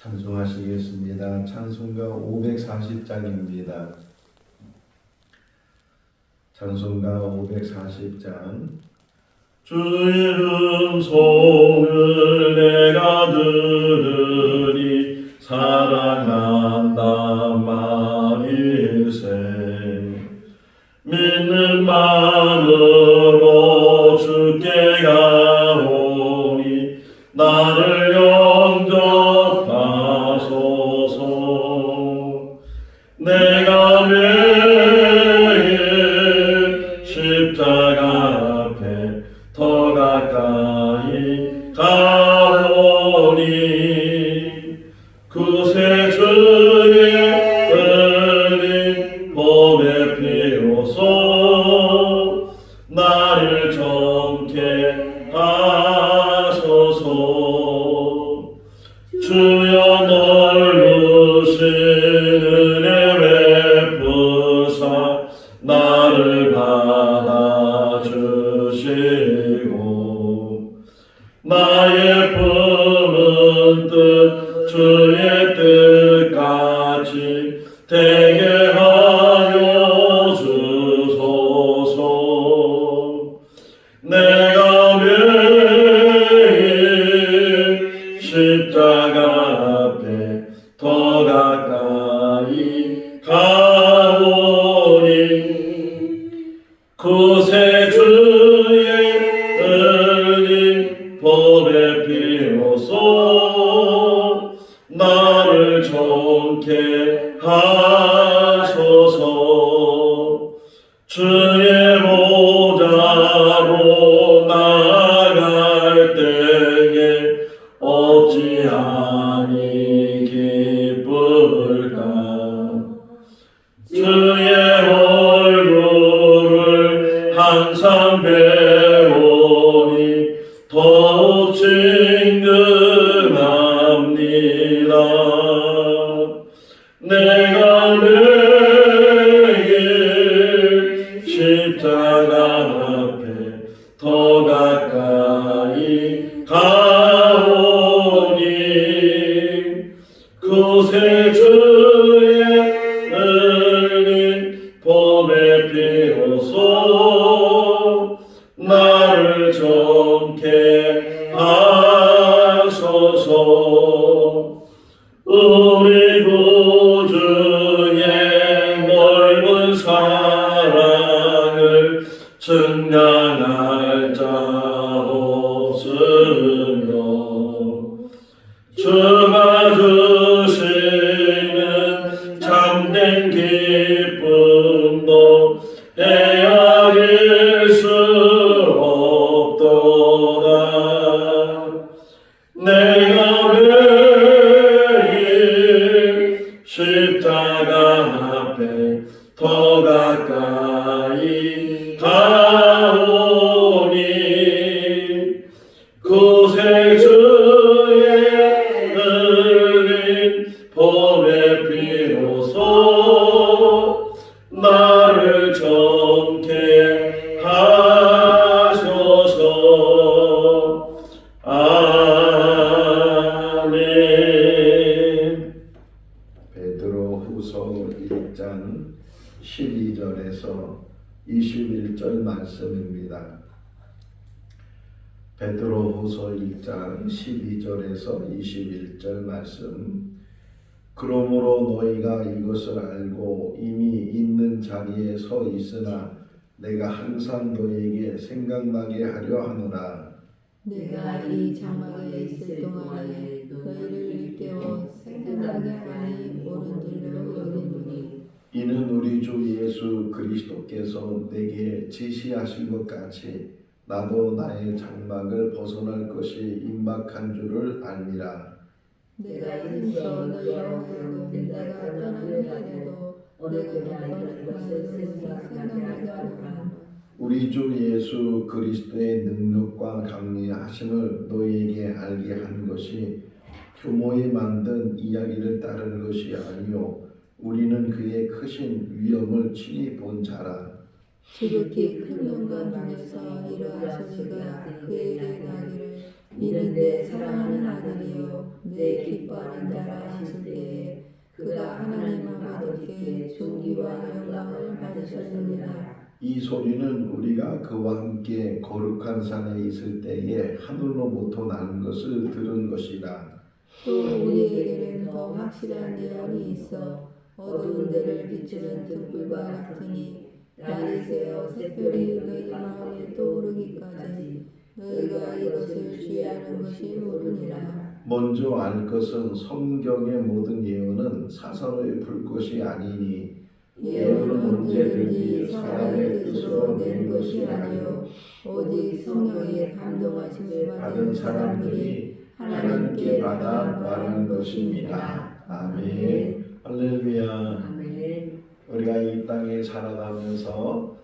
찬송하시겠습니다. 찬송가 540장입니다. 찬송가 540장. 주의 음성을 내가 들으니 사랑한다 말일세. 믿는 마음으로 주께 가오니 나를 영접하소서. 내가 매일 십자가 앞에 더 가까이 가오니 그새 주의 흘린 봄의 비로소 나를 정케 하소서. 주여 놀르신 은혜 베푸사 나를 받아주시고 나의 품은 뜻 주의 뜻같이 되게 하여 주소서. 내가 매일 십자가 앞에 더 가까이 가오니 그새 주의 흘린 봄의 비로소 나를 정케 하소서. 주의 보좌로 나아갈 때에 어찌하니 기쁠까. 주의 얼굴을 항상 배우니 더욱 친근합니다. 내가 매일 십자가 앞에 더 가까이 가오니 그새 주의 흘린 봄의 비로소 나를 정케 하소서. 우리 구주의 넓은 사랑을 증량할 자 없으며 주가 주시는 참된 기쁨도 헤아릴 수 없도다. 내가 매일 십자가 앞에 더 가까이 가오니 그새 주의 흘린 봄의 비로소 나를 정케 하소서. 아멘. 베드로후서 1장 12절에서 21절 말씀입니다. 베드로후서 1장 12절에서 21절 말씀. 그러므로 너희가 이것을 알고 이미 있는 자리에 서 있으나 내가 항상 너희에게 생각나게 하려 하노라. 내가 이 장막에 있을 동안에 너희를 일깨워 생각나게 하니 오른들로 여기노니 이는 우리 주 예수 그리스도께서 내게 지시하신 것 같이 나도 나의 장막을 벗어날 것이 임박한 줄을 알미라. 내가 힘써 너희로 하여금 내가 떠나는 날에도 내가 떠나는 것을 생각나게 하려 하노라. 우리 주 예수 그리스도의 능력과 강리하심을 너희에게 알게 한 것이 교모에 만든 이야기를 따른 것이 아니요 우리는 그의 크신 위엄을 친히 본 자라. 지극히 큰 영광 중에서 이러한 소리가 그에게 나기를 이는 내 사랑하는 아들이요 내 기뻐하는 자라 하실 때에 그가 하나님 아버지께 존귀와 영광을 받으셨느니라. 이 소리는 우리가 그와 함께 거룩한 산에 있을 때에 하늘로부터 나는 것을 들은 것이라. 또 우리에게는 더 확실한 예언이 있어 어두운 데를 비추는 등불과 같으니 날이 새어 샛별이 너희 마음에 떠오르기까지 너희가 이것을 주의하는 것이 옳으니라. 먼저 알 것은 성경의 모든 예언은 사사로이 풀 것이 아니니 예언은 언제든지 사람의 뜻으로 낸 것이 아니요 오직 성령의 감동하심을 받은 사람들이 하나님께 받아 말한 것입니다. 아멘. 할렐루야. 아멘. 우리가 이 땅에 살아가면서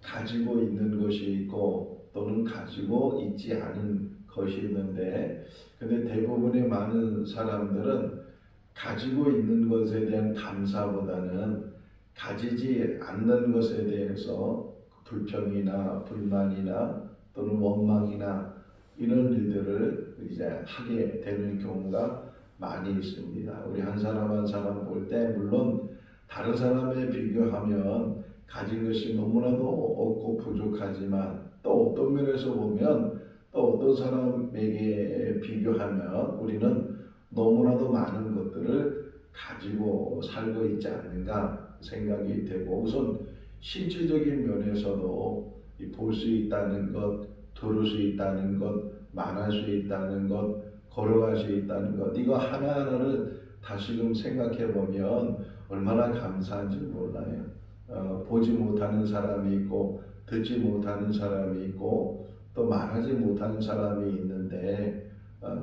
가지고 있는 것이 있고 또는 가지고 있지 않은 것이 있는데, 근데 대부분의 많은 사람들은 가지고 있는 것에 대한 감사보다는 가지지 않는 것에 대해서 불평이나 불만이나 또는 원망이나 이런 일들을 이제 하게 되는 경우가 많이 있습니다. 우리 한 사람 한 사람 볼 때 물론 다른 사람에 비교하면 가진 것이 너무나도 없고 부족하지만 또 어떤 면에서 보면 또 어떤 사람에게 비교하면 우리는 너무나도 많은 것들을 가지고 살고 있지 않는가 생각이 되고, 우선 신체적인 면에서도 볼 수 있다는 것, 들을 수 있다는 것, 말할 수 있다는 것, 걸어갈 수 있다는 것, 이거 하나하나를 다시금 생각해 보면 얼마나 감사한지 몰라요. 보지 못하는 사람이 있고 듣지 못하는 사람이 있고 또 말하지 못하는 사람이 있는데,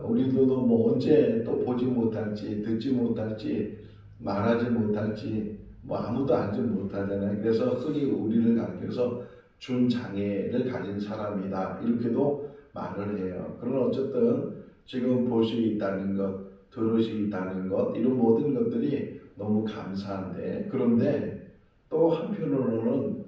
우리들도 뭐 언제 또 보지 못할지 듣지 못할지 말하지 못할지 뭐 아무도 알지 못하잖아요. 그래서 흔히 우리를 가르쳐서 준장애를 가진 사람이다 이렇게도 말을 해요. 그러나 어쨌든 지금 볼 수 있다는 것, 들을 수 있다는 것, 이런 모든 것들이 너무 감사한데, 그런데 또 한편으로는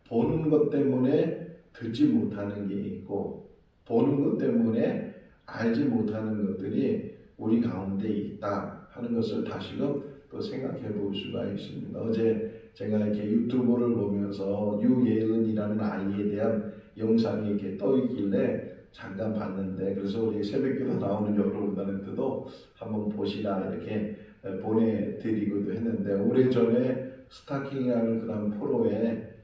보는 것 때문에 듣지 못하는 게 있고 보는 것 때문에 알지 못하는 것들이 우리 가운데 있다 하는 것을 다시금 또 생각해 볼 수가 있습니다. 어제 제가 이렇게 유튜브를 보면서 유예은이라는 아이에 대한 영상이 이렇게 떠 있길래 잠깐 봤는데, 그래서 우리 새벽기도 나오는 여러분들한테도 한번 보시라 이렇게 보내드리기도 했는데, 오래전에 스타킹이라는 그런 프로에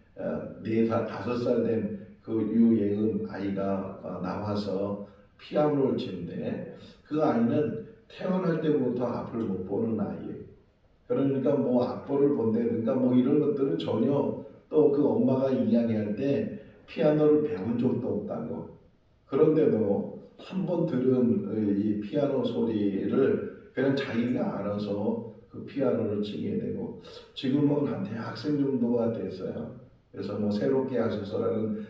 4살, 5살 된 그 유예은 아이가 나와서 피아노를 치는데, 그 아이는 태어날 때부터 앞을 못 보는 아이예요. 그러니까 뭐 악보를 본다든가 뭐 이런 것들은 전혀, 또 그 엄마가 이야기할 때 피아노를 배운 적도 없다고. 그런데도 한 번 들은 이 피아노 소리를 그냥 자기가 알아서 그 피아노를 치게 되고, 지금은 한 대학생 정도가 됐어요. 그래서 뭐 새롭게 하소서라는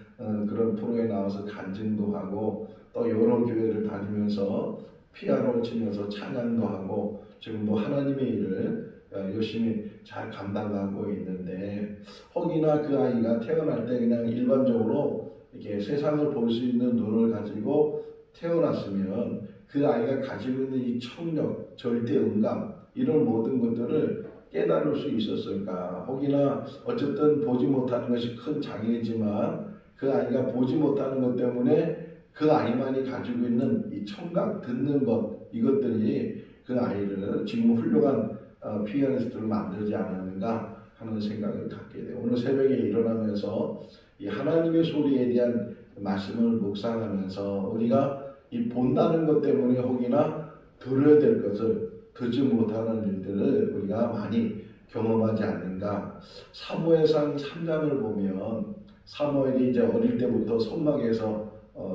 그런 프로에 나와서 간증도 하고 또 여러 교회를 다니면서 피아노를 치면서 찬양도 하고 지금도 하나님의 일을 열심히 잘 감당하고 있는데, 혹이나 그 아이가 태어날 때 그냥 일반적으로 이렇게 세상을 볼 수 있는 눈을 가지고 태어났으면 그 아이가 가지고 있는 이 청력, 절대 음감 이런 모든 것들을 깨달을 수 있었을까? 혹이나 어쨌든 보지 못하는 것이 큰 장애지만 그 아이가 보지 못하는 것 때문에 그 아이만이 가지고 있는 이 청각, 듣는 것, 이것들이 그 아이를 지금 훌륭한 피아니스트를 만들지 않았는가 하는 생각을 갖게 돼요. 오늘 새벽에 일어나면서 이 하나님의 소리에 대한 말씀을 묵상하면서 우리가 이 본다는 것 때문에 혹이나 들어야 될 것을 듣지 못하는 일들을 우리가 많이 경험하지 않는가. 사무엘상 3장을 보면 사무엘이 이제 어릴 때부터 성막에서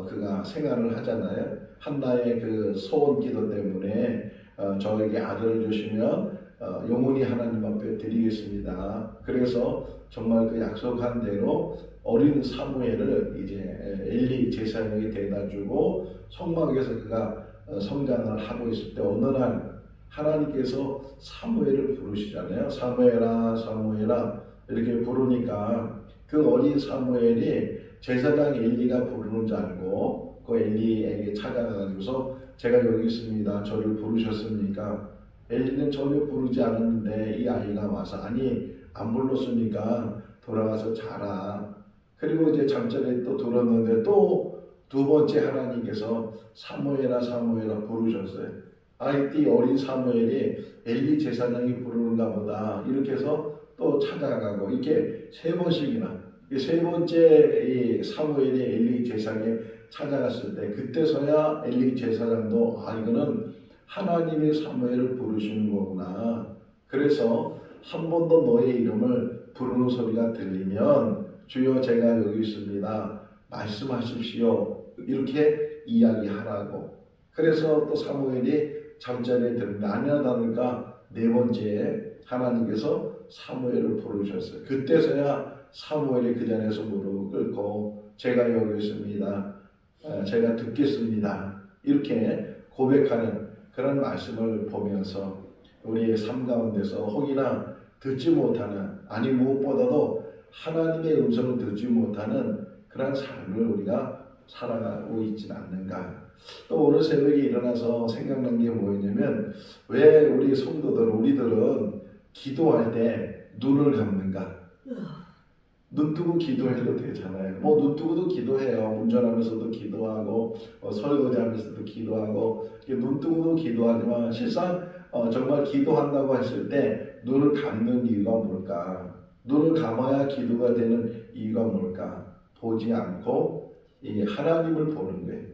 그가 생활을 하잖아요. 한나의 그 소원 기도 때문에 저에게 아들을 주시면 영원히 하나님 앞에 드리겠습니다. 그래서 정말 그 약속한 대로 어린 사무엘을 이제 엘리 제사장이 데려다 주고 성막에서 그가 성장을 하고 있을 때 어느 날 하나님께서 사무엘을 부르시잖아요. 사무엘아 사무엘아 이렇게 부르니까 그 어린 사무엘이 제사장 엘리가 부르는 줄 알고 그 엘리에게 찾아가가지고서 제가 여기 있습니다. 저를 부르셨습니까? 엘리는 전혀 부르지 않았는데 이 아이가 와서 아니 안 불렀으니까 돌아가서 자라. 그리고 이제 잠자리에 또 들었는데 또 두 번째 하나님께서 사무엘아 사무엘아 부르셨어요. 아이띠 어린 사무엘이 엘리 제사장이 부르는가 보다 이렇게 해서 또 찾아가고 이렇게 세 번씩이나 세 번째 이 사무엘이 엘리 제사장에 찾아갔을 때 그때서야 엘리 제사장도 이거는 하나님이 사무엘을 부르시는 거구나. 그래서 한 번 더 너의 이름을 부르는 소리가 들리면 주여 제가 여기 있습니다. 말씀하십시오. 이렇게 이야기하라고. 그래서 또 사무엘이 잠자리에 들었는데 아니나 다를까 네 번째에 하나님께서 사무엘을 부르셨어요. 그때서야 사무엘이 그 자리에서 무릎을 꿇고 제가 여기 있습니다. 제가 듣겠습니다. 이렇게 고백하는 그런 말씀을 보면서 우리의 삶 가운데서 혹이나 듣지 못하는 아니 무엇보다도 하나님의 음성을 듣지 못하는 그런 삶을 우리가 살아가고 있지는 않는가. 또 오늘 새벽에 일어나서 생각난 게 뭐였냐면 왜 우리 성도들 우리들은 기도할 때 눈을 감는가? 눈 뜨고 기도해도 되잖아요. 뭐 눈 뜨고도 기도해요. 운전하면서도 기도하고 설거지하면서도 기도하고 눈 뜨고도 기도하지만 실상 정말 기도한다고 했을 때 눈을 감는 이유가 뭘까? 눈을 감아야 기도가 되는 이유가 뭘까? 보지 않고 이 하나님을 보는 거예요.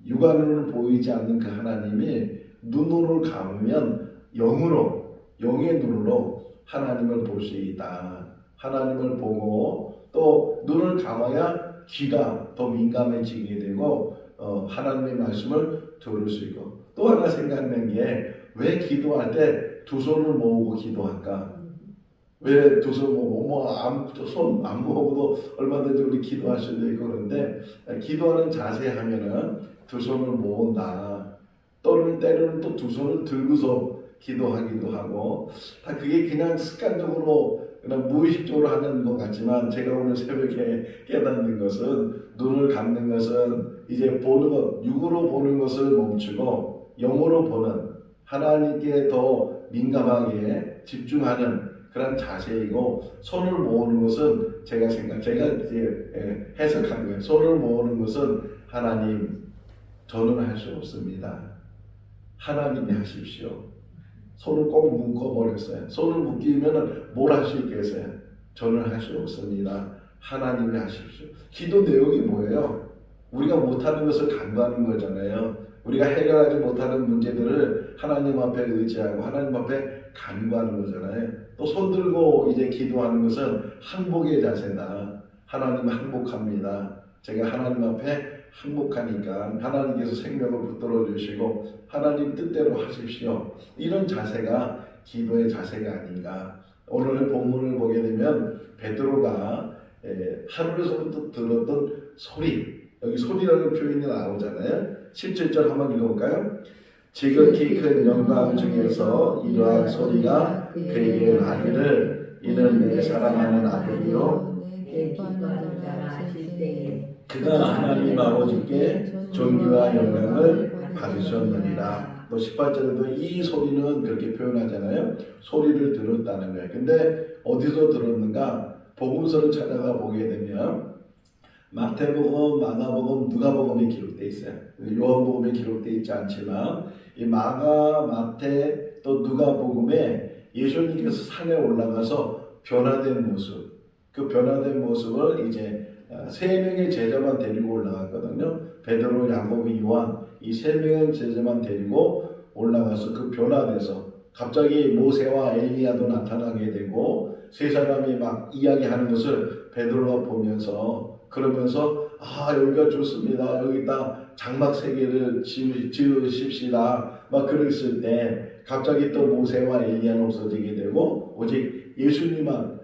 육안으로는 보이지 않는 그 하나님이 눈으로 감으면 영의 눈으로 하나님을 볼 수 있다. 하나님을 보고 또 눈을 감아야 귀가 더 민감해지게 되고 하나님의 말씀을 들을 수 있고 또 하나 생각난 게 왜 기도할 때 두 손을 모으고 기도할까? 왜 두 손 모으고 손 안 모으고도 얼마든지 우리 기도할 수도 있고 그런데 기도하는 자세 하면은 두 손을 모은다. 때로는 또 두 손을 들고서 기도하기도 하고 다 그게 그냥 습관적으로 그냥 무의식적으로 하는 것 같지만 제가 오늘 새벽에 깨닫는 것은 눈을 감는 것은 이제 보는 것 육으로 보는 것을 멈추고 영으로 보는 하나님께 더 민감하게 집중하는 그런 자세이고 손을 모으는 것은 제가 이제 해석한 거예요. 손을 모으는 것은 하나님 저는 할 수 없습니다. 하나님이 하십시오. 손을 꼭 묶어버렸어요. 손을 묶이면 뭘 할 수 있겠어요? 저는 할 수 없습니다. 하나님이 하십시오. 기도 내용이 뭐예요? 우리가 못하는 것을 간구하는 거잖아요. 우리가 해결하지 못하는 문제들을 하나님 앞에 의지하고 하나님 앞에 간구하는 거잖아요. 또 손 들고 이제 기도하는 것은 항복의 자세다. 하나님 항복합니다. 제가 하나님 앞에 항복하니까 하나님께서 생명을 붙들어 주시고 하나님 뜻대로 하십시오. 이런 자세가 기도의 자세가 아닌가. 오늘 본문을 보게 되면 베드로가 하늘에서부터 들었던 소리, 여기 소리라는 표현이 나오잖아요. 17절 한번 읽어볼까요? 지극히 큰 영광 중에서 이러한 소리가 그에게 나기를 이는 내 사랑하는 아들이요 내 기뻐하는 자라 하실 때에 그가 하나님 아버지께 존귀와 영광을 받으셨느니라. 또 18절에도 이 소리는 그렇게 표현하잖아요. 소리를 들었다는 거예요. 근데 어디서 들었는가? 복음서를 찾아가 보게 되면 마태복음, 마가복음, 누가복음이 기록되어 있어요. 요한복음에 기록되어 있지 않지만 이 마가, 마태 또 누가복음에 예수님께서 산에 올라가서 변화된 모습, 그 변화된 모습을 이제 세 명의 제자만 데리고 올라갔거든요. 베드로, 야고보, 요한 이 세 명의 제자만 데리고 올라가서 그 변화돼서 갑자기 모세와 엘리야도 나타나게 되고 세 사람이 막 이야기하는 것을 베드로가 보면서 그러면서 여기가 좋습니다. 여기다 장막 세 개를 지으십시다. 막 그랬을 때 갑자기 또 모세와 엘리야는 없어지게 되고 오직 예수님만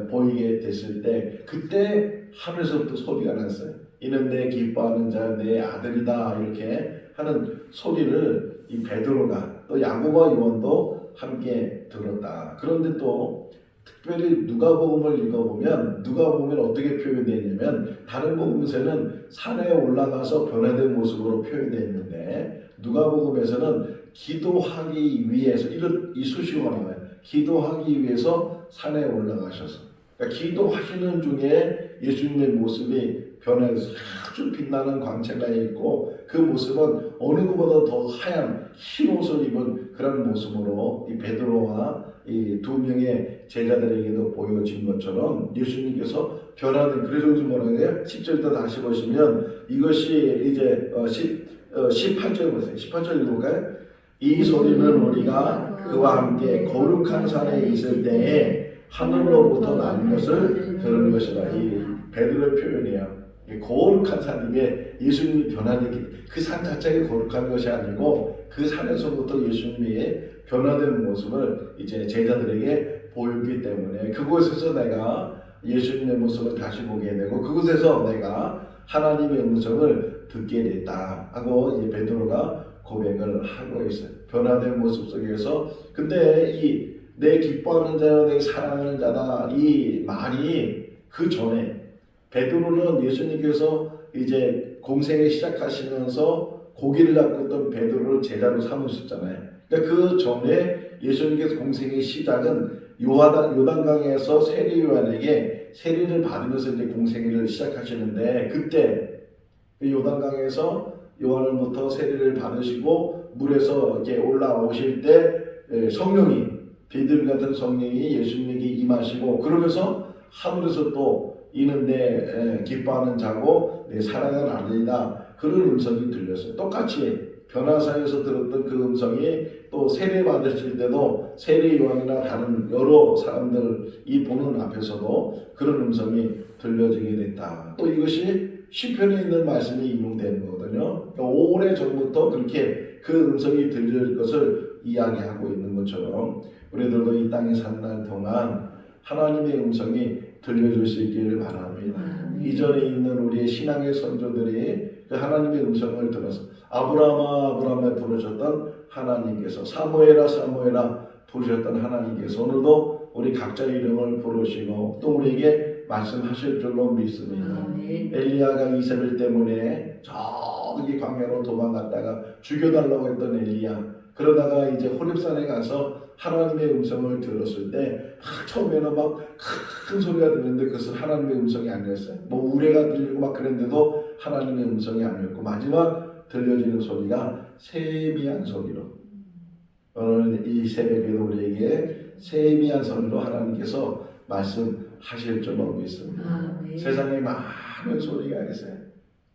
보이게 됐을 때 그때 하늘에서부터 소리가 났어요. 이는 내 기뻐하는 자 내 아들이다. 이렇게 하는 소리를 이 베드로가 또 야고보와 요한도 함께 들었다. 그런데 또 특별히 누가복음을 읽어보면 누가복음은 어떻게 표현되냐면 다른 복음에서는 산에 올라가서 변화된 모습으로 표현되어 있는데 누가복음에서는 기도하기 위해서 이 수식어가 나와요. 기도하기 위해서 산에 올라가셔서 그러니까 기도하시는 중에 예수님의 모습이 변해서 아주 빛나는 광채가 있고 그 모습은 어느 것보다 더 하얀 흰 옷을 입은 그런 모습으로 이 베드로와 이 두 명의 제자들에게도 보여진 것처럼 예수님께서 변화된 그래서 요즘 뭐라고 해요? 10절부터 다시 보시면 이것이 이제 18절 보세요. 18절 읽어볼까요? 이 소리는 우리가 그와 함께 거룩한 산에 있을 때에 하늘로부터 난 것을 들은 것이다. 이 베드로의 표현이에요. 거룩한 산임에 예수님이 변화되기 그 산 자체가 거룩한 것이 아니고 그 산에서부터 예수님이 변화된 모습을 이제 제자들에게 보였기 때문에 그곳에서 내가 예수님의 모습을 다시 보게 되고 그곳에서 내가 하나님의 음성을 듣게 됐다 하고 이제 베드로가 고백을 하고 있어요. 변화된 모습 속에서 근데 이 내 기뻐하는 자여 내 사랑하는 자다 이 말이 그 전에 베드로는 예수님께서 이제 공생을 시작하시면서 고기를 잡고 있던 베드로를 제자로 삼으셨잖아요. 그러니까 그 전에 예수님께서 공생의 시작은 요단강에서 세례 요한에게 세례를 받으면서 이제 공생애를 시작하시는데 그때 요단강에서 요한으로부터 세례를 받으시고 물에서 이렇게 올라오실 때 성령이 비둘기 같은 성령이 예수님에게 임하시고 그러면서 하늘에서 또 이는 내 기뻐하는 자고 내 사랑하는 아들이다 그런 음성이 들렸어요. 똑같이 변화사에서 들었던 그 음성이 또 세례 받으실 때도 세례 요한이나 다른 여러 사람들이 보는 앞에서도 그런 음성이 들려지게 됐다. 또 이것이 시편에 있는 말씀이 인용되는 거거든요. 그러니까 오래전부터 그렇게 그 음성이 들릴 것을 이야기하고 있는 것처럼 우리들도 이 땅에 사는 날 동안 하나님의 음성이 들려줄 수 있기를 바랍니다. 이전에 있는 우리의 신앙의 선조들이 그 하나님의 음성을 들어서 아브라함아 부르셨던 하나님께서 사무엘아 부르셨던 하나님께서 오늘도 우리 각자의 이름을 부르시고 또 우리에게 말씀하실 줄로 믿습니다. 엘리야가 이세벨 때문에 저기 광야로 도망갔다가 죽여달라고 했던 엘리야 그러다가 이제 호렙산에 가서 하나님의 음성을 들었을 때 처음에는 막 큰 소리가 들리는데 그것은 하나님의 음성이 아니었어요. 뭐 우레가 들리고 막 그랬는데도 하나님의 음성이 아니었고 마지막 들려지는 소리가 세미한 소리로 오늘 이 새벽에도 우리에게 세미한 소리로 하나님께서 말씀하실 줄로 믿습니다. 세상에 많은 소리가 있어요.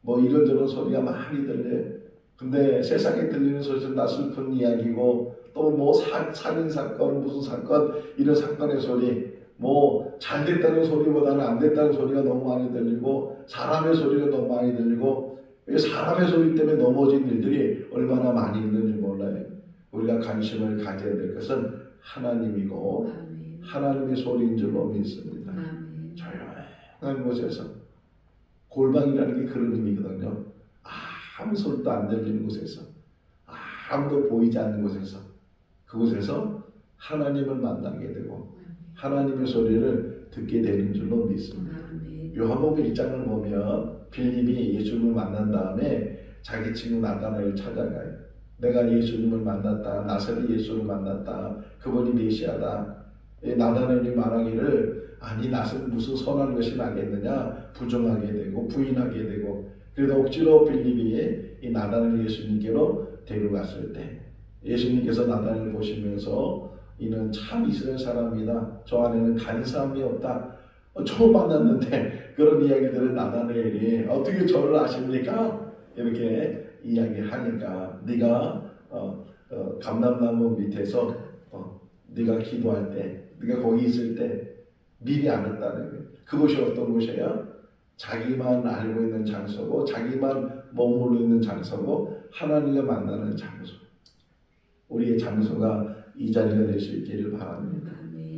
뭐 이런저런 소리가 많이 들려요. 근데 세상에 들리는 소리는 다 슬픈 이야기고 또 뭐 살인 사건 무슨 사건 이런 사건의 소리 뭐 잘 됐다는 소리보다는 안 됐다는 소리가 너무 많이 들리고 사람의 소리가 너무 많이 들리고 사람의 소리 때문에 넘어진 일들이 얼마나 많이 있는지 몰라요. 우리가 관심을 가져야 될 것은 하나님이고 하나님의 소리인 줄로 믿습니다. 조용한 곳에서 골방이라는 게 그런 의미거든요. 아무 소리도 안 들리는 곳에서 아무도 보이지 않는 곳에서 그곳에서 하나님을 만나게 되고 하나님의 소리를 듣게 되는 줄로 믿습니다. 요한복음 1장을 보면 빌립이 예수님을 만난 다음에 자기 친구 나다나엘을 찾아가요. 내가 예수님을 만났다. 나사렛 예수를 만났다. 그분이 메시아다. 나다나엘이 말하기를 아니 나사렛 무슨 선한 것이 나겠느냐 부정하게 되고 부인하게 되고 그래도 억지로 빌립이 이 나다나엘 예수님께로 데려갔을 때 예수님께서 나다나엘을 보시면서 이는 참 이스라엘 사람이다. 저 안에는 간사함이 없다. 처음 만났는데 그런 이야기들을 나다나엘이 어떻게 저를 아십니까? 이렇게 이야기하니까 네가 감람나무 밑에서 네가 기도할 때 네가 거기 있을 때 미리 알았다는 거예요. 그것이 어떤 곳이에요? 자기만 알고 있는 장소고 자기만 머물러 있는 장소고 하나님과 만나는 장소. 우리의 장소가 이 자리가 될 수 있기를 바랍니다.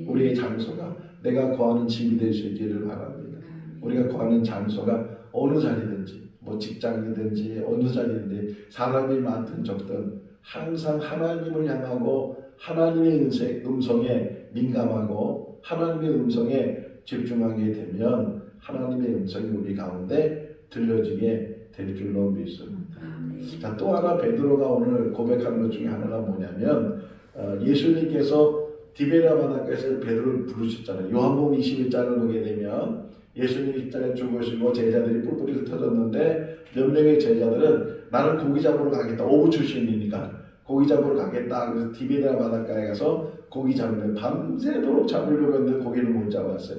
우리의 장소가 내가 거하는 집이 될 수 있기를 바랍니다. 우리가 거하는 장소가 어느 자리든지 뭐 직장이든지 어느 자리든지 사람이 많든 적든 항상 하나님을 향하고 하나님의 음성에 민감하고 하나님의 음성에 집중하게 되면 하나님의 음성이 우리 가운데 들려지게 될 줄로 믿습니다. 자, 또 하나 베드로가 오늘 고백하는 것 중에 하나가 뭐냐면 예수님께서 디베랴 바닷가에서 베드로를 부르셨잖아요. 요한복음 21장을 보게 되면 예수님 십자가에 죽으시고 제자들이 뿔뿔이 흩어졌는데 몇 명의 제자들은 나는 고기 잡으러 가겠다. 어부 출신이니까 고기 잡으러 가겠다. 그래서 디베랴 바닷가에 가서 고기 잡으면 밤새도록 잡으려고 했는데 고기를 못 잡았어요.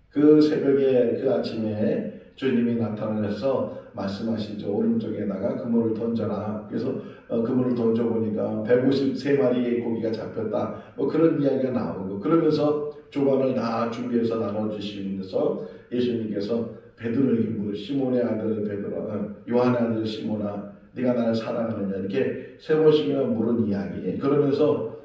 그 새벽에 그 아침에 주님이 나타나셔서 말씀하시죠. 오른쪽에다가 그물을 던져라. 그래서 그물을 던져보니까 153마리의 고기가 잡혔다. 뭐 그런 이야기가 나오고 그러면서 조반을 다 준비해서 나눠주시면서 예수님께서 베드로에게 물으 시몬의 아들 베드로, 요한의 아들 시몬아, 네가 나를 사랑하느냐 이렇게 세 번씩이나 물은 이야기. 그러면서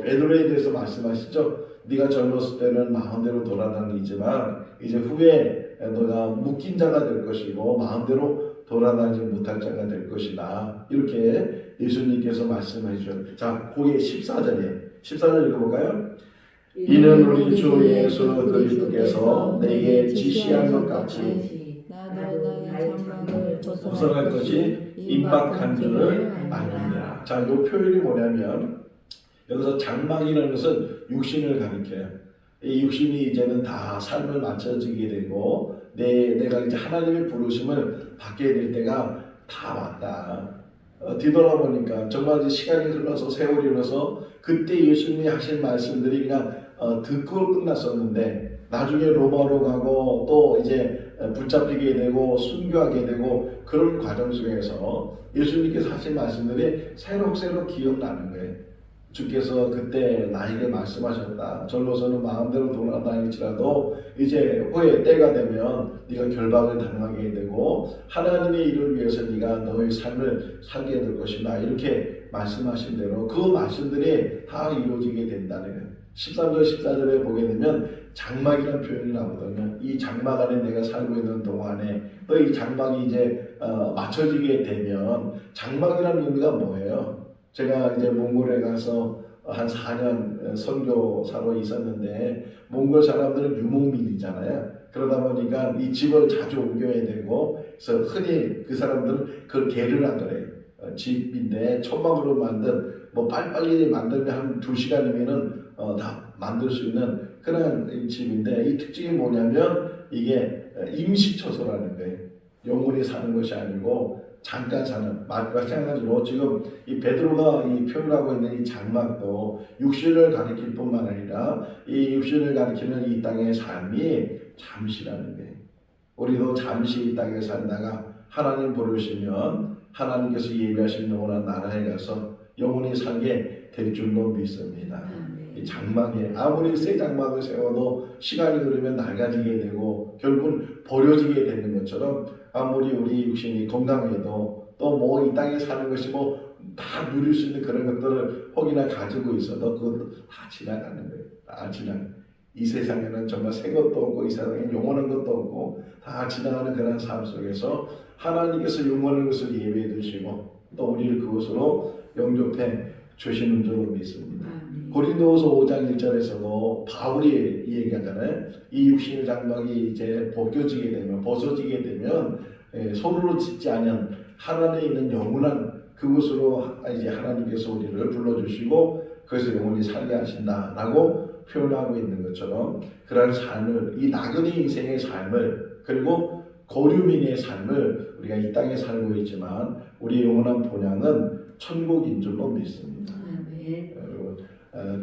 베드로에 대해서 말씀하시죠. 네가 젊었을 때는 마음대로 돌아다니지만 이제 후에 너가 묶인 자가 될 것이고 마음대로 돌아다니지 못할 자가 될 것이다. 이렇게 예수님께서 말씀해 주셨습니다. 자, 거기에 14절 읽어볼까요? 이는 우리 주 예수 그리스도께서 내게 지시한 것 같이 나도 나의 장막을 벗어날 것이 임박한 줄을 알미니라. 자, 이 표현이 뭐냐면 여기서 장막이라는 것은 육신을 가리켜요. 이 육신이 이제는 다 삶을 마쳐지게 되고 내가 이제 하나님의 부르심을 받게 될 때가 다 왔다. 뒤돌아보니까 정말 이제 시간이 흘러서 세월이 흘러서 그때 예수님이 하신 말씀들이 그냥 듣고 끝났었는데 나중에 로마로 가고 또 이제 붙잡히게 되고 순교하게 되고 그런 과정 속에서 예수님께서 하신 말씀들이 새록새록 기억나는 거예요. 주께서 그때 나에게 말씀하셨다. 절로서는 마음대로 돌아다닐지라도 이제 후에 때가 되면 네가 결박을 당하게 되고 하나님의 일을 위해서 네가 너의 삶을 살게 될 것이다. 이렇게 말씀하신 대로 그 말씀들이 다 이루어지게 된다는 거예요. 13절 14절에 보게 되면 장막이라는 표현이 나오거든요. 이 장막 안에 내가 살고 있는 동안에 또 이 장막이 이제 맞춰지게 되면 장막이라는 의미가 뭐예요? 제가 이제 몽골에 가서 한 4년 선교사로 있었는데 몽골 사람들은 유목민이잖아요. 그러다 보니까 이 집을 자주 옮겨야 되고 그래서 흔히 그 사람들은 그걸 개를 하더래요. 집인데 천막으로 만든 뭐 빨리빨리 만들면 한 2시간이면은 다 만들 수 있는 그런 집인데 이 특징이 뭐냐면 이게 임시처소라는 거예요. 영원히 사는 것이 아니고 잠깐 사는 마찬가지로 지금 이 베드로가 이 표현하고 있는 이 장막도 육신을 가리킬 뿐만 아니라 이 육신을 가리키는 이 땅의 삶이 잠시라는 거예요. 우리도 잠시 이 땅에 살다가 하나님 부르시면 하나님께서 예비하신 영원한 나라에 가서 영원히 살게 될 줄로 믿습니다. 이 장막에 아무리 새 장막을 세워도 시간이 흐르면 낡아지게 되고 결국은 버려지게 되는 것처럼 아무리 우리 육신이 건강해도 또 뭐 이 땅에 사는 것이 뭐 다 누릴 수 있는 그런 것들을 혹이나 가지고 있어도 그것도 다 지나가는 거예요. 다 지나가는. 이 세상에는 정말 새 것도 없고 이 세상에 영원한 것도 없고 다 지나가는 그런 삶 속에서 하나님께서 영원한 것을 예비해 두시고 또 우리를 그것으로 영접해 주시는 줄로 믿습니다. 고린도후서 5장 1절에서도 바울이 얘기하잖아요. 이 육신의 장막이 이제 벗겨지게 되면 벗어지게 되면 손으로 짓지 않은 하늘에 있는 영원한 그곳으로 이제 하나님께서 우리를 불러주시고 그것을 영원히 살게 하신다라고 표현하고 있는 것처럼 그러한 삶을 이 나그네 인생의 삶을 그리고 거류민의 삶을 우리가 이 땅에 살고 있지만 우리의 영원한 본향은 천국인 줄로 믿습니다.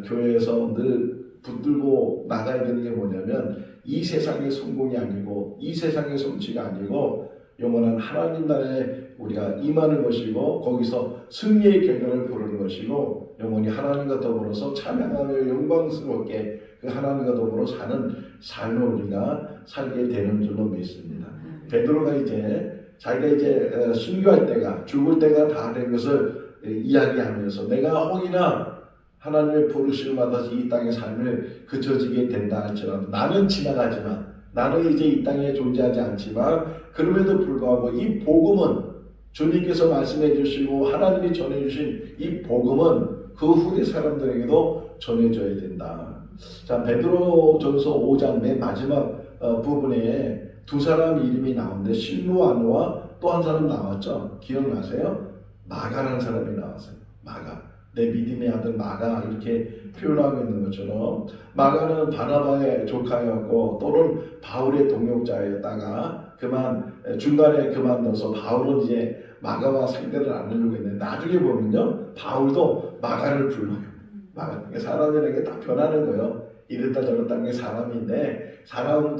교회에서 늘 붙들고 나가야 되는 게 뭐냐면 이 세상의 성공이 아니고 이 세상의 성취가 아니고 영원한 하나님 나라에 우리가 임하는 것이고 거기서 승리의 결과를 부르는 것이고 영원히 하나님과 더불어서 찬양하며 영광스럽게 그 하나님과 더불어 사는 삶을 우리가 살게 되는 줄로 믿습니다. 베드로가 이제 자기가 이제 순교할 때가 죽을 때가 다 된 것을 이야기하면서 내가 혹이나 하나님의 부르심을 받아서 이 땅의 삶을 그쳐지게 된다 할지라도 나는 지나가지만 나는 이제 이 땅에 존재하지 않지만 그럼에도 불구하고 이 복음은 주님께서 말씀해 주시고 하나님이 전해 주신 이 복음은 그 후대 사람들에게도 전해줘야 된다. 자, 베드로전서 5장 맨 마지막 부분에 두 사람 이름이 나오는데 실루아노와 또 한 사람 나왔죠. 기억나세요? 마가라는 사람이 나왔어요. 마가, 내 믿음의 아들 마가, 이렇게 표현하고 있는 것처럼 마가는 바나바의 조카였고 또는 바울의 동역자였다가 중간에 그만둬서 바울은 이제 마가와 상대를 안 하려고 했는데 나중에 보면요 바울도 마가를 불러요. 마가, 사람들에게 다 변하는 거예요. 이랬다 저랬다는 게 사람인데 사람은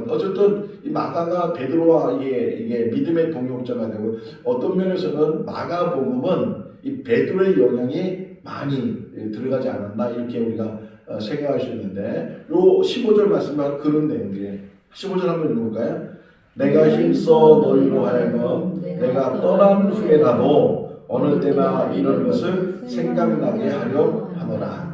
어쨌든 이 마가가 베드로와 이게 믿음의 동역자가 되고 어떤 면에서는 마가복음은 이 베드로의 영향이 많이 들어가지 않았나 이렇게 우리가 생각할 수 있는데 요 15절 말씀은 그런 내용이에요. 15절 한번 읽어볼까요? 내가 힘써 너희로 하여금 내가 떠난 후에라도 어느 때나 이런 것을 생각나게 하려 하노라.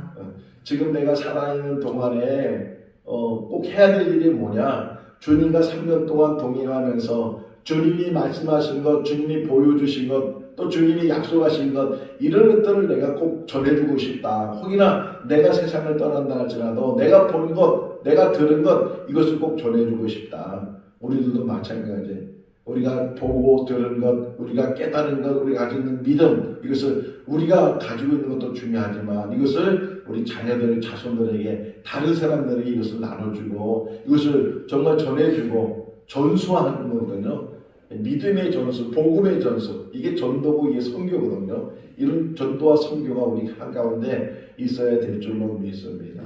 지금 내가 살아있는 동안에 꼭 해야 될 일이 뭐냐? 주님과 3년 동안 동행하면서 주님이 말씀하신 것, 주님이 보여주신 것, 또 주님이 약속하신 것 이런 것들을 내가 꼭 전해주고 싶다. 혹이나 내가 세상을 떠난다 할지라도 내가 본 것, 내가 들은 것 이것을 꼭 전해주고 싶다. 우리들도 마찬가지. 우리가 보고 들은 것, 우리가 깨달은 것, 우리가 가지고 있는 믿음 이것을 우리가 가지고 있는 것도 중요하지만 이것을 우리 자녀들, 자손들에게 다른 사람들에게 이것을 나눠주고 이것을 정말 전해주고 전수하는 거거든요. 믿음의 전수, 복음의 전수 이게 전도고 이게 선교거든요. 이런 전도와 선교가 우리 한가운데 있어야 될 줄로 믿습니다.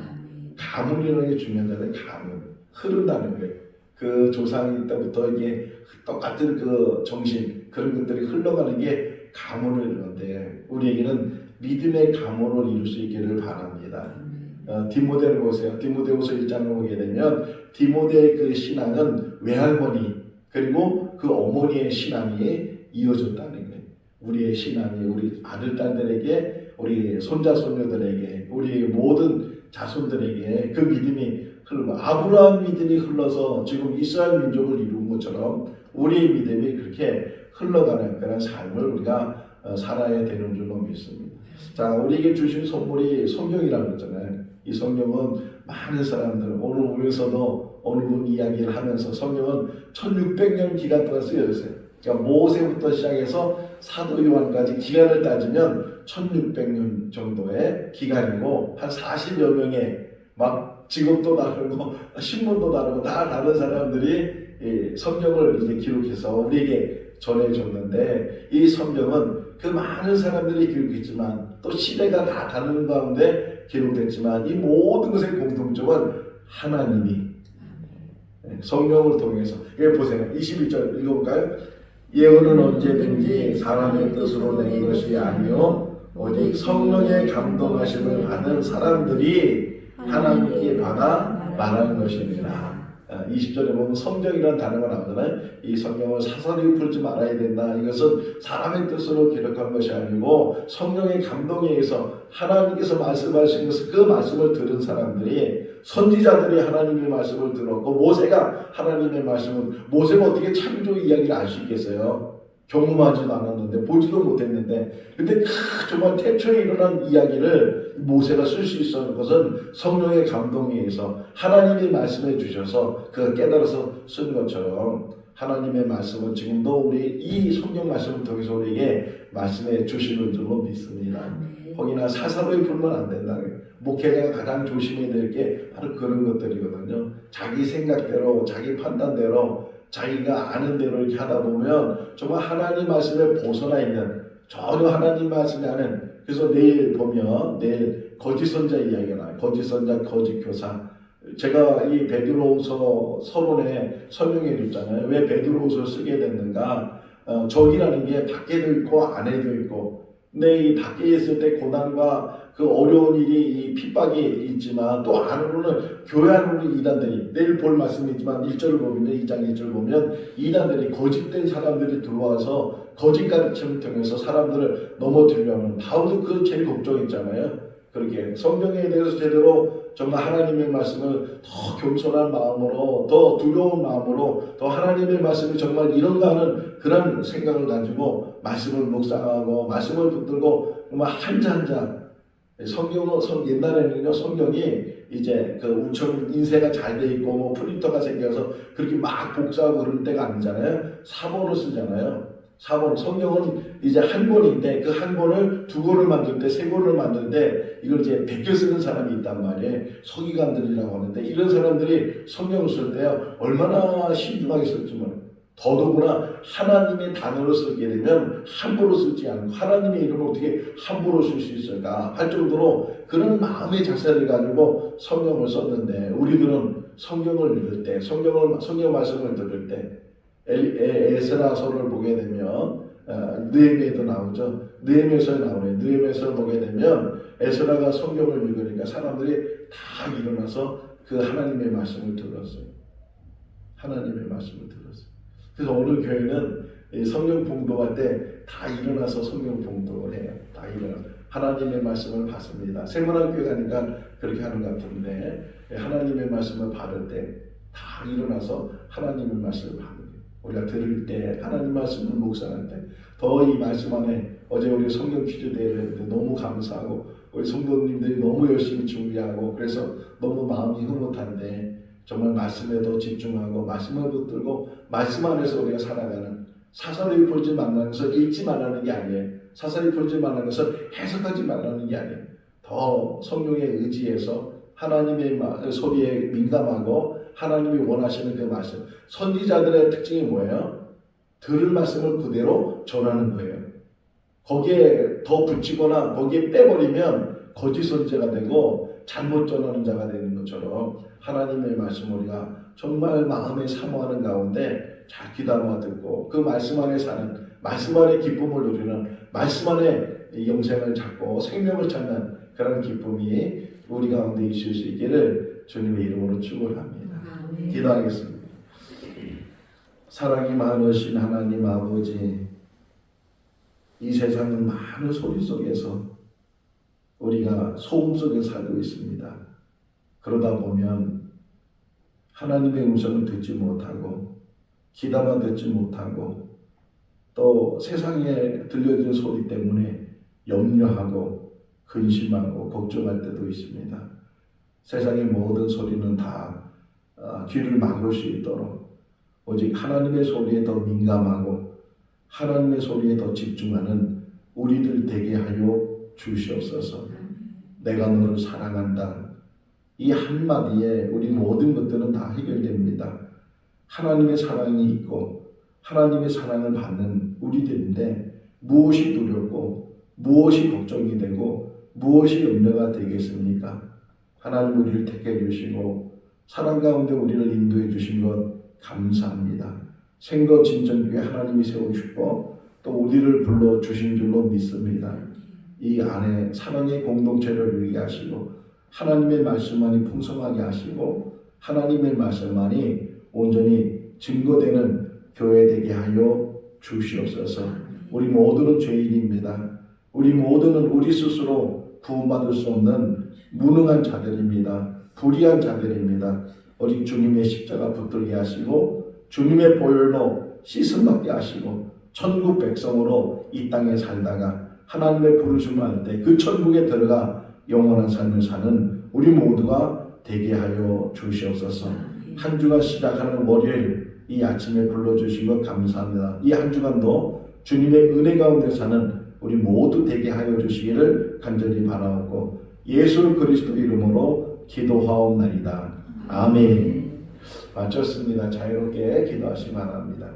가문이라는 게 중요하잖아요. 가문, 흐른다는 거예요. 그 조상이 때부터 이게 똑같은 그 정신 그런 것들이 흘러가는 게 가문을 이루는데 우리에게는 믿음의 가문을 이룰 수 있기를 바랍니다. 디모데를 보세요. 디모데후서 1장을 보게 되면 디모데의 그 신앙은 외할머니 그리고 그 어머니의 신앙이 이어졌다는 거예요. 우리의 신앙이 우리 아들 딸들에게 우리 손자 손녀들에게 우리 모든 자손들에게 그 믿음이 흘러 아브라함 믿음이 흘러서 지금 이스라엘 민족을 이룬 것처럼 우리의 믿음이 그렇게 흘러가는 그런 삶을 우리가 살아야 되는 줄로 믿습니다. 자, 우리에게 주신 선물이 성경이라고 했잖아요. 이 성경은 많은 사람들 오늘 오면서도 어느 분 이야기를 하면서 성경은 1600년 기간 동안 쓰여졌어요. 그러니까 모세부터 시작해서 사도 요한까지 기간을 따지면 1600년 정도의 기간이고 한 40여 명의 막 직업도 다르고 신분도 다르고 다 다른 사람들이 이 성경을 이제 기록해서 우리에게 전해줬는데 이 성경은 그 많은 사람들이 기록했지만 또 시대가 다 다른 가운데 기록됐지만 이 모든 것의 공통점은 하나님이 성령을 통해서 여기 보세요. 21절 읽어볼까요? 예언은 언제든지 사람의 뜻으로 낸 것이 아니요 오직 성령의 감동하심을 받은 사람들이 하나님께 받아 말하는 것입니다. 20절에 보면 성경이라는 단어가 나오잖아요. 이 성경을 사설이 풀지 말아야 된다. 이것은 사람의 뜻으로 기록한 것이 아니고 성령의 감동에 의해서 하나님께서 말씀하신 것을 그 말씀을 들은 사람들이 선지자들이 하나님의 말씀을 들었고 모세가 하나님의 말씀을 모세가 어떻게 창조 이야기를 알 수 있겠어요? 경험하지도 않았는데 보지도 못했는데 근데 정말 태초에 일어난 이야기를 모세가 쓸 수 있었던 것은 성령의 감동에 의해서 하나님이 말씀해 주셔서 그걸 깨달아서 쓴 것처럼 하나님의 말씀은 지금도 우리 이 성경 말씀을 통해서 우리에게 말씀해 주시는 줄로 믿습니다. 혹이나 사사로이 풀면 안 된다는 거예요. 목회자가 가장 조심해야 될 게 바로 그런 것들이거든요. 자기 생각대로 자기 판단대로 자기가 아는 대로 이렇게 하다 보면 정말 하나님 말씀에 벗어나 있는 전혀 하나님 말씀이 아닌 그래서 내일 보면 내일 거짓 선자 이야기가 나와요. 거짓 선자, 거짓 교사. 제가 이 베드로후서 서론에 설명해 줬잖아요. 왜 베드로후서를 쓰게 됐는가? 적이라는 게 밖에도 있고 안에도 있고 근데 이 밖에 있을 때 고난과 그 어려운 일이 이 핍박이 있지만 또 안으로는 교회 안으로는 이단들이 내일 볼 말씀이 있지만 1절을 보면 2장 1절 보면 이단들이 거짓된 사람들이 들어와서 거짓 가르침을 통해서 사람들을 넘어뜨리려는 바울도 그 제일 걱정했잖아요. 그렇게 성경에 대해서 제대로 정말 하나님의 말씀을 더 겸손한 마음으로 더 두려운 마음으로 더 하나님의 말씀이 정말 이런가 하는 그런 생각을 가지고 말씀을 묵상하고 말씀을 붙들고 정말 한자 한자 옛날에는요, 성경이 이제 그 우처럼 인쇄가 잘 돼 있고 뭐 프린터가 생겨서 그렇게 막 복사하고 그럴 때가 아니잖아요. 사본으로 쓰잖아요. 사본. 성경은 이제 한 권인데 그 한 권을 두 권을 만들 때, 세 권을 만들 때 이걸 이제 베껴 쓰는 사람이 있단 말이에요. 서기관들이라고 하는데 이런 사람들이 성경을 쓸 때요, 얼마나 신중하게 쓸지 몰라요. 더더구나 하나님의 단어로 쓰게 되면 함부로 쓰지 않고 하나님의 이름을 어떻게 함부로 쓸 수 있을까 할 정도로 그런 마음의 자세를 가지고 성경을 썼는데, 우리들은 성경을 읽을 때, 성경 말씀을 들을 때 에스라서를 보게 되면 느헤미야에도 나오죠. 느헤미야서에 나오네요. 느헤미야서를 보게 되면 에스라가 성경을 읽으니까 사람들이 다 일어나서 그 하나님의 말씀을 들었어요. 하나님의 말씀을 들었어요. 그래서 오늘 교회는 성경 봉독할 때 다 일어나서 성경 봉독을 해요. 다 일어나 하나님의 말씀을 받습니다. 생명한 교회 가니까 그렇게 하는 것 같은데, 하나님의 말씀을 받을 때 다 일어나서 하나님의 말씀을 받는 거예요. 우리가 들을 때, 하나님 말씀을 묵상할 때 더 이 말씀 안에, 어제 우리 성경 퀴즈 대회를 했는데 너무 감사하고 우리 성도님들이 너무 열심히 준비하고 그래서 너무 마음이 흐뭇한데, 정말 말씀에 더 집중하고 말씀을 붙들고 말씀 안에서 우리가 살아가는, 사설이 풀지 말라는 것을 읽지 말라는 게 아니에요. 사설이 풀지 말라는 것을 해석하지 말라는 게 아니에요. 더 성령에 의지해서 하나님의 소리에 민감하고 하나님이 원하시는 그 말씀. 선지자들의 특징이 뭐예요? 들을 말씀을 그대로 전하는 거예요. 거기에 더 붙이거나 거기에 빼버리면 거짓 선지자가 되고 잘못 전하는 자가 되는 것처럼, 하나님의 말씀 우리가 정말 마음에 사모하는 가운데 잘 귀담아 듣고 그 말씀 안에 사는, 말씀 안에 기쁨을 누리는, 말씀 안에 영생을 찾고 생명을 찾는 그런 기쁨이 우리 가운데 있을 수 있기를 주님의 이름으로 축원합니다. 기도하겠습니다. 사랑이 많으신 하나님 아버지, 이 세상은 많은 소리 속에서 우리가 소음 속에 살고 있습니다. 그러다 보면 하나님의 음성을 듣지 못하고 귀담아 듣지 못하고 또 세상에 들려지는 소리 때문에 염려하고 근심하고 걱정할 때도 있습니다. 세상의 모든 소리는 다 귀를 막을 수 있도록 오직 하나님의 소리에 더 민감하고 하나님의 소리에 더 집중하는 우리들 되게 하여 주시옵소서. 내가 너를 사랑한다. 이 한마디에 우리 모든 것들은 다 해결됩니다. 하나님의 사랑이 있고 하나님의 사랑을 받는 우리들인데 무엇이 두렵고 무엇이 걱정이 되고 무엇이 염려가 되겠습니까? 하나님 우리를 택해 주시고 사랑 가운데 우리를 인도해 주신 것 감사합니다. 생거 진정교회 하나님이 세우시고 또 우리를 불러주신 줄로 믿습니다. 이 안에 사랑의 공동체를 누리게 하시고 하나님의 말씀만이 풍성하게 하시고 하나님의 말씀만이 온전히 증거되는 교회 되게 하여 주시옵소서. 우리 모두는 죄인입니다. 우리 모두는 우리 스스로 구원받을 수 없는 무능한 자들입니다. 불의한 자들입니다. 오직 주님의 십자가 붙들게 하시고 주님의 보혈로 씻음받게 하시고 천국 백성으로 이 땅에 살다가 하나님의 부르심을 할 때 그 천국에 들어가 영원한 삶을 사는 우리 모두가 되게 하여 주시옵소서. 한 주간 시작하는 월요일 이 아침에 불러주신 것 감사합니다. 이 한 주간도 주님의 은혜 가운데 사는 우리 모두 되게 하여 주시기를 간절히 바라옵고 예수 그리스도 이름으로 기도하옵나이다. 아멘. 마쳤습니다. 자유롭게 기도하시기 바랍니다.